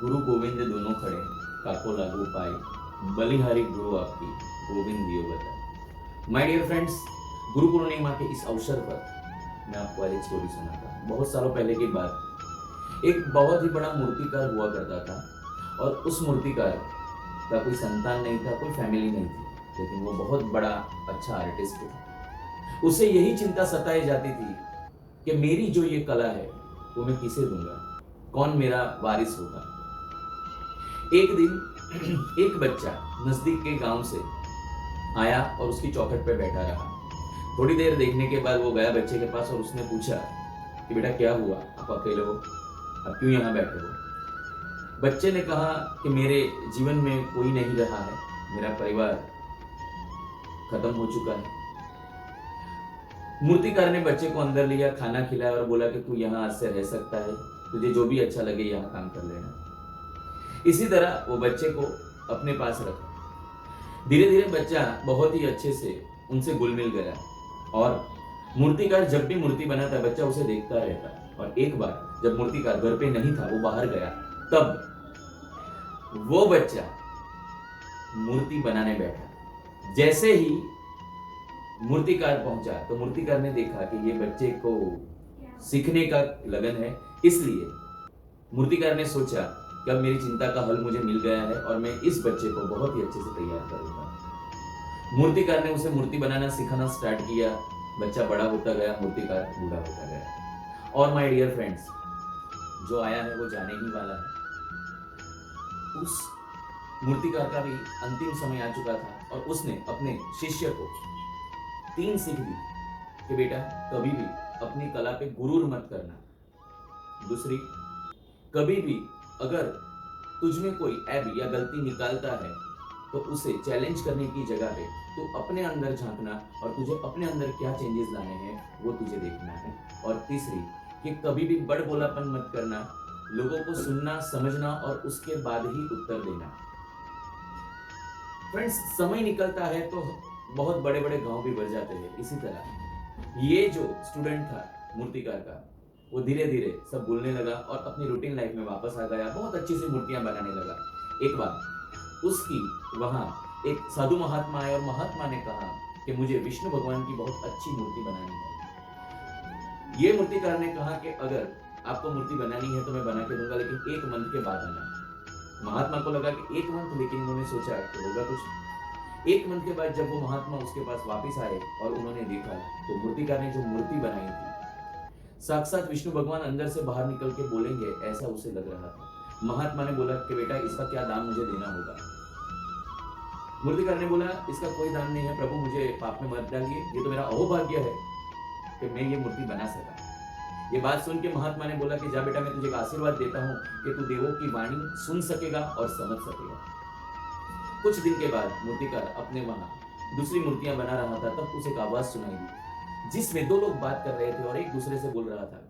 गुरु गोविंद दोनों खड़े, काको लागू पाए, बलिहारी गुरु आपकी, गोविंद दियो बता। My dear friends, Guru Purnima के इस अवसर पर मैं आपको आज एक स्टोरी सुनाता हूँ। बहुत सालों पहले की बात, एक बहुत ही बड़ा मूर्तिकार हुआ करता था और उस मूर्तिकार का कोई संतान नहीं था, कोई फैमिली नहीं थी, लेकिन वो बहुत बड़ा अच्छा आर्टिस्ट था। उसे यही चिंता सताई जाती थी कि मेरी जो ये कला है वो मैं किसे दूंगा, कौन मेरा वारिस होगा। एक दिन एक बच्चा नजदीक के गांव से आया और उसकी चौखट पे बैठा रहा। थोड़ी देर देखने के बाद वो गया बच्चे के पास और उसने पूछा कि बेटा क्या हुआ, आप अकेले हो, आप क्यों यहाँ बैठे हो। बच्चे ने कहा कि मेरे जीवन में कोई नहीं रहा है, मेरा परिवार खत्म हो चुका है। मूर्तिकार ने बच्चे को अंदर लिया, खाना खिलाया और बोला कि तू यहाँ आज से रह सकता है, तुझे जो भी अच्छा लगे यहाँ काम कर लेना। इसी तरह वो बच्चे को अपने पास रखा। धीरे धीरे बच्चा बहुत ही अच्छे से उनसे घुल मिल गया और मूर्तिकार जब भी मूर्ति बनाता बच्चा उसे देखता रहता। और एक बार जब मूर्तिकार घर पे नहीं था, वो बाहर गया, तब वो बच्चा मूर्ति बनाने बैठा। जैसे ही मूर्तिकार पहुंचा तो मूर्तिकार ने देखा कि ये बच्चे को सीखने का लगन है, इसलिए मूर्तिकार ने सोचा कि अब मेरी चिंता का हल मुझे मिल गया है और मैं इस बच्चे को बहुत ही अच्छे से तैयार करूंगा। मूर्तिकार ने उसे मूर्ति बनाना सिखाना स्टार्ट किया। बच्चा बड़ा होता गया, मूर्तिकार बूढ़ा होता गया। और माय डियर फ्रेंड्स, जो आया है वो जाने ही वाला है। उस मूर्तिकार का भी अंतिम समय आ चुका था और उसने अपने शिष्य को 3 सीख दी कि बेटा कभी भी अपनी कला पे गुरूर मत करना। दूसरी, कभी भी अगर तुझ में कोई ऐब या गलती निकालता है तो उसे चैलेंज करने की जगह पे तू अपने अंदर झांकना और तुझे अपने अंदर क्या चेंजेस लाने हैं वो तुझे देखना है। और तीसरी कि कभी भी बड़बोलापन मत करना, लोगों को सुनना समझना और उसके बाद ही उत्तर देना। फ्रेंड्स, समय निकलता है तो बहुत बड़े बड़े गांव भी बढ़ जाते हैं। इसी तरह ये जो स्टूडेंट था मूर्तिकार का, वो धीरे धीरे सब भूलने लगा और अपनी रूटीन लाइफ में वापस आ गया, बहुत अच्छी सी मूर्तियां बनाने लगा। एक बार उसकी वहां एक साधु महात्मा आए और महात्मा ने कहा कि मुझे विष्णु भगवान की बहुत अच्छी मूर्ति बनानी है। ये मूर्तिकार ने कहा कि अगर आपको मूर्ति बनानी है तो मैं बना के दूंगा, लेकिन 1 मंथ के बाद आना। महात्मा को लगा कि 1 मंथ, लेकिन उन्होंने सोचा कि होगा कुछ। 1 मंथ के बाद जब वो महात्मा उसके पास वापस आए और उन्होंने देखा तो मूर्तिकार ने जो मूर्ति बनाई थी, साक्षात विष्णु भगवान अंदर से बाहर निकल के बोलेंगे, ऐसा उसे लग रहा था। महात्मा ने बोला कि बेटा इसका क्या दाम मुझे देना होगा। मूर्तिकार ने बोला इसका कोई दाम नहीं है प्रभु, मुझे पाप में मत डालिए, ये तो मेरा अहोभाग्य है कि मैं ये मूर्ति बना सका। ये बात सुन के महात्मा ने बोला कि जा बेटा, मैं तुझे एक आशीर्वाद देता हूँ कि तू देवों की वाणी सुन सकेगा और समझ सकेगा। कुछ दिन के बाद मूर्तिकार अपने वहां दूसरी मूर्तियां बना रहा था, तब उसे एक आवाज सुनाई दी जिसमें 2 लोग बात कर रहे थे और एक दूसरे से बोल रहा था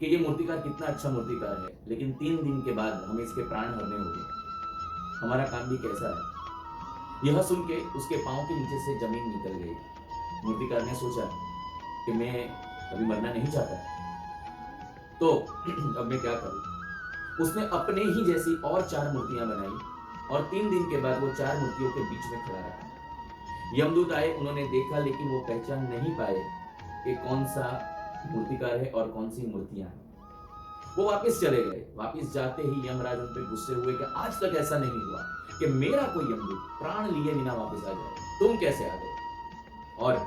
कि ये मूर्तिकार कितना अच्छा मूर्तिकार है, लेकिन 3 दिन के बाद हमें इसके प्राण हरने होंगे, हमारा काम भी कैसा है। यह सुन के उसके पांव के नीचे से जमीन निकल गई। मूर्तिकार ने सोचा कि मैं अभी मरना नहीं चाहता, तो अब मैं क्या करूं। उसने अपने ही जैसी और 4 मूर्तियां बनाई और 3 दिन के बाद वो 4 मूर्तियों के बीच में खड़ा रहा। यमदूत आए, उन्होंने देखा, लेकिन वो पहचान नहीं पाए कि कौन सा मूर्तिकार है और कौन सी मूर्तियां हैं। वो वापस चले गए। वापस जाते ही यमराज उन पे गुस्से हुए कि आज तक ऐसा नहीं हुआ कि मेरा कोई यमदूत प्राण लिए बिना वापस आ जाए, तुम कैसे आ गए। और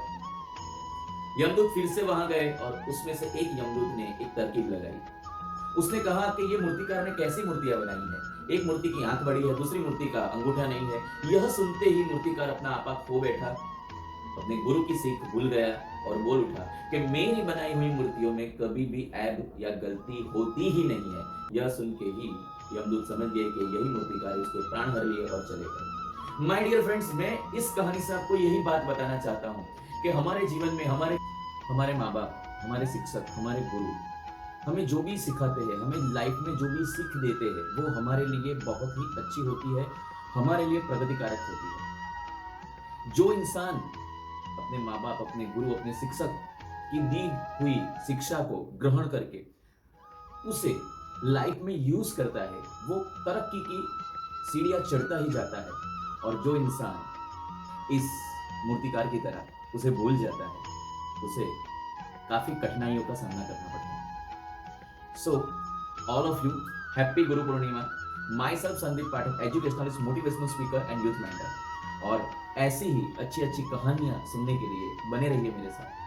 यमदूत फिर से वहां गए और उसमें से एक यमदूत ने एक तरकीब लगाई। उसने कहा कि ये मूर्तिकार ने कैसी मूर्तियां बनाई है, एक मूर्ति की आंख बड़ी है, दूसरी मूर्ति का अंगूठा नहीं है। यह सुनते ही मूर्तिकार अपना आपा खो बैठा, अपने गुरु की सीख भूल गया और बोल उठा कि मेरी बनाई हुई मूर्तियों में कभी भी ऐब या गलती होती ही नहीं है। यह सुन के ही यमदूत समझ गए कि यही मूर्तिकार उसके प्राण हर लिए और चले गए। माय डियर फ्रेंड्स, मैं इस कहानी से आपको यही बात बताना चाहता हूँ कि हमारे जीवन में हमारे माँ बाप, हमारे शिक्षक, हमारे गुरु हमें जो भी सिखाते हैं, हमें लाइफ में जो भी सीख देते हैं, वो हमारे लिए बहुत ही अच्छी होती है, हमारे लिए प्रगतिकारक होती है। जो इंसान अपने माँ बाप, अपने गुरु, अपने शिक्षक की दी हुई शिक्षा को ग्रहण करके उसे लाइफ में यूज करता है वो तरक्की की सीढ़ियां चढ़ता ही जाता है, और जो इंसान इस मूर्तिकार की तरह उसे भूल जाता है उसे काफी कठिनाइयों का सामना करना पड़ता है। So all of you, happy Guru Purnima. Myself Sandeep Pathak, educationalist, motivational speaker and youth mentor. और ऐसी ही अच्छी अच्छी कहानियां सुनने के लिए बने रहिए मेरे साथ।